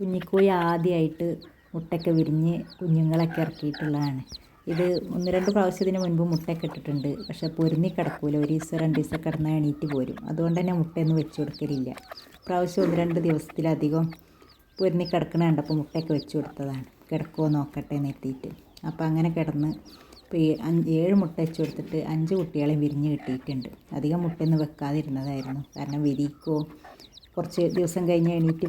കുഞ്ഞിക്കോഴി ആദ്യമായിട്ട് മുട്ടയൊക്കെ വിരിഞ്ഞ് കുഞ്ഞുങ്ങളൊക്കെ ഇറക്കിയിട്ടുള്ളതാണ്. ഇത് 1-2 പ്രാവശ്യത്തിന് മുൻപ് മുട്ടയൊക്കെ ഇട്ടിട്ടുണ്ട്. പക്ഷെ പൊരുന്നി കിടക്കൂല, 1 ദിവസം 2 ദിവസം കിടന്നാൽ എണീറ്റ് പോരും. അതുകൊണ്ട് തന്നെ മുട്ടയൊന്നും വെച്ച് കൊടുക്കലില്ല. പ്രാവശ്യം 1-2 ദിവസത്തിലധികം പൊരുന്നി കിടക്കണ കണ്ടപ്പോൾ മുട്ടയൊക്കെ വെച്ച് കൊടുത്തതാണ്. കിടക്കുമോ നോക്കട്ടെ എന്ന് എത്തിയിട്ട്. അപ്പോൾ അങ്ങനെ കിടന്ന് ഇപ്പോൾ 7 മുട്ട വെച്ച് കൊടുത്തിട്ട് 5 കുട്ടികളെ വിരിഞ്ഞ് കിട്ടിയിട്ടുണ്ട്. അധികം മുട്ടയൊന്നും വെക്കാതിരുന്നതായിരുന്നു. കാരണം വിരിക്കോ കുറച്ച് ദിവസം കഴിഞ്ഞ് എണീറ്റ്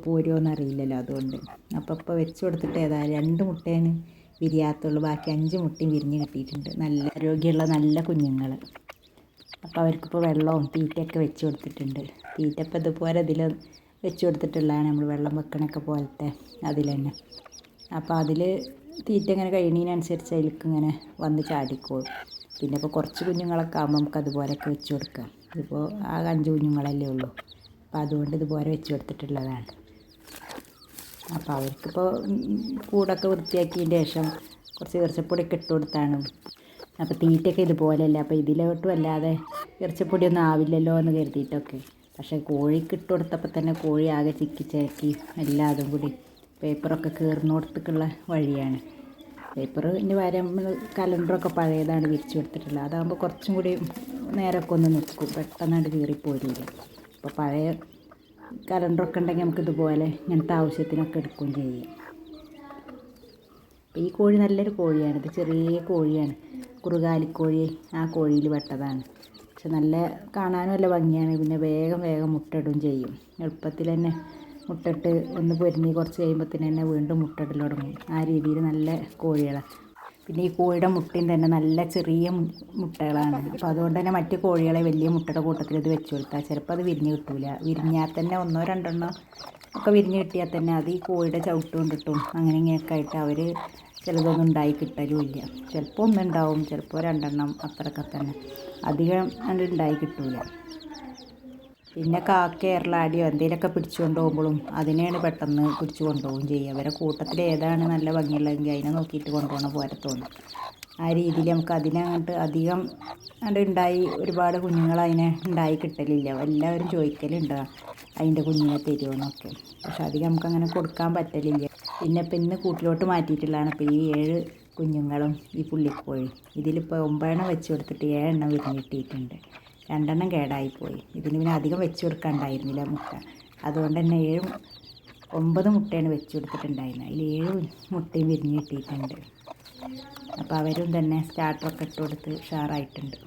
പോരുമോ എന്നറിയില്ലല്ലോ, അതുകൊണ്ട്. അപ്പോൾ ഇപ്പോൾ വെച്ച് കൊടുത്തിട്ട് ഏതായാലും 2 മുട്ടയാണ് വിരിയാത്തുള്ളൂ. ബാക്കി 5 മുട്ടയും വിരിഞ്ഞ് കിട്ടിയിട്ടുണ്ട്. നല്ല ആരോഗ്യമുള്ള നല്ല കുഞ്ഞുങ്ങൾ. അപ്പോൾ അവർക്കിപ്പോൾ വെള്ളവും തീറ്റയൊക്കെ വെച്ച് കൊടുത്തിട്ടുണ്ട്. തീറ്റ ഇപ്പോൾ ഇതുപോലെ ഇതിൽ വെച്ച് കൊടുത്തിട്ടുള്ളതാണ്, നമ്മൾ വെള്ളം വെക്കണൊക്കെ പോലത്തെ അതിൽ തന്നെ. അപ്പോൾ അതിൽ തീറ്റ ഇങ്ങനെ കഴിയുന്നതിനനുസരിച്ച് അതിലേക്ക് ഇങ്ങനെ വന്ന് ചാടിക്കോളും. പിന്നെ ഇപ്പോൾ കുറച്ച് കുഞ്ഞുങ്ങളൊക്കെ ആകുമ്പോൾ നമുക്ക് അതുപോലെയൊക്കെ വെച്ച് കൊടുക്കാം. ഇതിപ്പോൾ ആ 5 കുഞ്ഞുങ്ങളല്ലേ ഉള്ളൂ. അപ്പോൾ അതുകൊണ്ട് ഇതുപോലെ വെച്ച് കൊടുത്തിട്ടുള്ളതാണ്. അപ്പോൾ അവർക്കിപ്പോൾ കൂടൊക്കെ വൃത്തിയാക്കിയതിന് ശേഷം കുറച്ച് ഇറച്ചിപ്പൊടിയൊക്കെ ഇട്ട് കൊടുത്താണ്. അപ്പോൾ തീറ്റയൊക്കെ ഇതുപോലെയല്ല, അപ്പോൾ ഇതിലോട്ടും അല്ലാതെ ഇറച്ചിപ്പൊടിയൊന്നും ആവില്ലല്ലോ എന്ന് കരുതിയിട്ടൊക്കെ. പക്ഷേ കോഴിക്ക് ഇട്ട് കൊടുത്തപ്പോൾ തന്നെ കോഴി ആകെ ചിക്കിച്ചേക്കി എല്ലാം അതും കൂടി പേപ്പറൊക്കെ കീറുന്നിടത്തേക്കുള്ള വഴിയാണ്. പേപ്പറിൻ്റെ പകരം കലണ്ടറൊക്കെ പഴയതാണ് വിരിച്ചു കൊടുത്തിട്ടുള്ളത്. അതാകുമ്പോൾ കുറച്ചും കൂടി നേരമൊക്കെ ഒന്ന് നിൽക്കും, പെട്ടെന്നാണ്ട് കീറിപ്പോരില്ല. അപ്പോൾ പഴയ കലണ്ടറൊക്കെ ഉണ്ടെങ്കിൽ നമുക്ക് ഇതുപോലെ ഇങ്ങനത്തെ ആവശ്യത്തിനൊക്കെ എടുക്കുകയും ചെയ്യാം. ഈ കോഴി നല്ലൊരു കോഴിയാണ്. ഇത് ചെറിയ കോഴിയാണ്, കുറുകാലിക്കോഴി. ആ കോഴിയിൽ പെട്ടതാണ്. പക്ഷെ നല്ല കാണാനും നല്ല ഭംഗിയാണ്. പിന്നെ വേഗം മുട്ടയിടുകയും ചെയ്യും. എളുപ്പത്തിൽ തന്നെ മുട്ടയിട്ട് ഒന്ന് പൊരിഞ്ഞ് കുറച്ച് കഴിയുമ്പോഴത്തേന് തന്നെ വീണ്ടും മുട്ടയിടൽ തുടങ്ങും. ആ രീതിയിൽ നല്ല കോഴികളാണ്. പിന്നെ ഈ കോഴിയുടെ മുട്ടയും തന്നെ നല്ല ചെറിയ മുട്ടകളാണ്. അപ്പോൾ അതുകൊണ്ട് തന്നെ മറ്റു കോഴികളെ വലിയ മുട്ടയുടെ കൂട്ടത്തിൽ ഇത് വെച്ച് കൊടുത്താൽ ചിലപ്പോൾ അത് വിരിഞ്ഞ് കിട്ടില്ല. വിരിഞ്ഞാൽ തന്നെ 1-2 ഒക്കെ വിരിഞ്ഞ് കിട്ടിയാൽ തന്നെ അത് ഈ കോഴിയുടെ ചവിട്ട് കൊണ്ടിട്ടും അങ്ങനെ ഇങ്ങനെയൊക്കെ ആയിട്ട് അവർ ചിലതൊന്നും ഉണ്ടായി കിട്ടലും ഇല്ല. ചിലപ്പോൾ 1 ഉണ്ടാവും, ചിലപ്പോൾ 2 അത്രയൊക്കെ തന്നെ. അധികം അത് ഉണ്ടായി കിട്ടില്ല. പിന്നെ കാക്ക എറളാടിയോ എന്തെങ്കിലുമൊക്കെ പിടിച്ചു കൊണ്ടുപോകുമ്പോഴും അതിനെയാണ് പെട്ടെന്ന് പിടിച്ചു കൊണ്ടുപോവുകയും ചെയ്യുക. അവരെ കൂട്ടത്തിൽ ഏതാണ് നല്ല ഭംഗിയുള്ളതെങ്കിൽ അതിനെ നോക്കിയിട്ട് കൊണ്ടുപോകണ പോലെ തോന്നും. ആ രീതിയിൽ നമുക്ക് അതിനങ്ങോട്ട് അധികം അത് ഉണ്ടായി ഒരുപാട് കുഞ്ഞുങ്ങൾ അതിനെ ഉണ്ടായി കിട്ടലില്ല. എല്ലാവരും ചോദിക്കലുണ്ട് അതിൻ്റെ കുഞ്ഞിനെ തരുമോയെന്നൊക്കെ. പക്ഷെ അധികം നമുക്കങ്ങനെ കൊടുക്കാൻ പറ്റലില്ല. പിന്നെ ഇപ്പം ഇന്ന് കൂട്ടിലോട്ട് മാറ്റിയിട്ടുള്ളതാണ് ഇപ്പോൾ ഈ 7 കുഞ്ഞുങ്ങളും ഈ പുള്ളിക്കോഴി. ഇതിലിപ്പോൾ 9 വെച്ച് കൊടുത്തിട്ട് 7 വിരിഞ്ഞ് കിട്ടിയിട്ടുണ്ട്. 2 കേടായിപ്പോയി. ഇതിന് പിന്നെ അധികം വെച്ച് കൊടുക്കാനുണ്ടായിരുന്നില്ല മുട്ട. അതുകൊണ്ട് തന്നെ 9 മുട്ടയാണ് വെച്ച് കൊടുത്തിട്ടുണ്ടായിരുന്നത്. അതിൽ 7 മുട്ടയും വിരിഞ്ഞ് കിട്ടിയിട്ടുണ്ട്. അപ്പോൾ അവരും തന്നെ സ്റ്റാർട്ടറൊക്കെ ഇട്ട് കൊടുത്ത് ഉഷാറായിട്ടുണ്ട്.